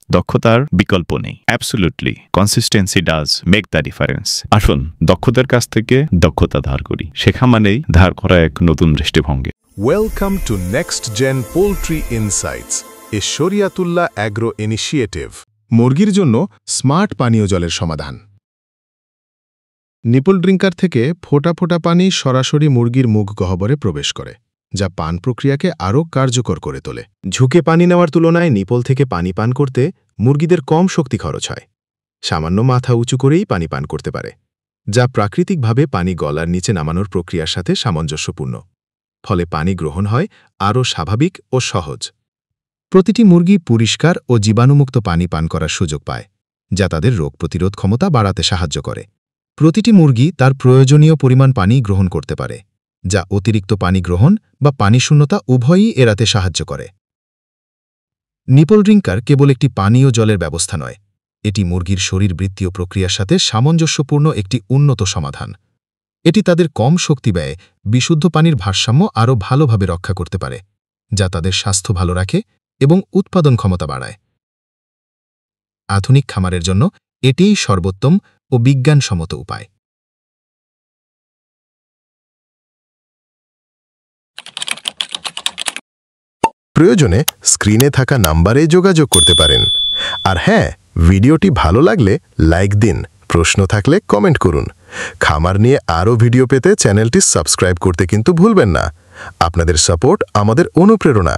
দক্ষতার বিকল্প নেই। Absolutely consistency does make the difference. আসুন দক্ষতার কাছ থেকে দক্ষতা ধার করি, শেখা মানেই ধার করা এক নতুন দৃষ্টিভঙ্গি। Welcome to Next Gen Poultry Insights, a Shariatullah Agro Initiative. মুরগির জন্য স্মার্ট পানীয় জলের সমাধান। নিপল ড্রিঙ্কার থেকে ফোঁটা ফোঁটা পানি সরাসরি মুরগির মুখ গহ্বরে প্রবেশ করে, যা পান প্রক্রিয়াকে আরও কার্যকর করে তোলে। ঝুঁকে পানি নেওয়ার তুলনায় নিপল থেকে পানি পান করতে মুরগিদের কম শক্তি খরচ হয়। সামান্য মাথা উঁচু করেই পানি পান করতে পারে, যা প্রাকৃতিকভাবে পানি গলার নিচে নামানোর প্রক্রিয়ার সাথে সামঞ্জস্যপূর্ণ। ফলে পানি গ্রহণ হয় আরও স্বাভাবিক ও সহজ। প্রতিটি মুরগি পরিষ্কার ও জীবাণুমুক্ত পানি পান করার সুযোগ পায়, যা তাদের রোগ প্রতিরোধ ক্ষমতা বাড়াতে সাহায্য করে। প্রতিটি মুরগি তার প্রয়োজনীয় পরিমাণ পানি গ্রহণ করতে পারে, যা অতিরিক্ত পানি গ্রহণ বা পানিশূন্যতা উভয়ই এড়াতে সাহায্য করে। নিপল ড্রিঙ্কার কেবল একটি পানীয় জলের ব্যবস্থা নয়, এটি মুরগির শরীরবৃত্তীয় প্রক্রিয়ার সাথে সামঞ্জস্যপূর্ণ একটি উন্নত সমাধান। এটি তাদের কম শক্তি ব্যয়ে বিশুদ্ধ পানির ভারসাম্য আরও ভালোভাবে রক্ষা করতে পারে, যা তাদের স্বাস্থ্য ভালো রাখে এবং উৎপাদন ক্ষমতা বাড়ায়। আধুনিক খামারের জন্য এটিই সর্বোত্তম ও বিজ্ঞানসম্মত উপায়। প্রয়োজনে স্ক্রিনে থাকা নাম্বারে যোগাযোগ করতে পারেন। আর হ্যাঁ, ভিডিওটি ভালো লাগলে লাইক দিন, প্রশ্ন থাকলে কমেন্ট করুন। খামার নিয়ে আরও ভিডিও পেতে চ্যানেলটি সাবস্ক্রাইব করতে কিন্তু ভুলবেন না। আপনাদের সাপোর্ট আমাদের অনুপ্রেরণা।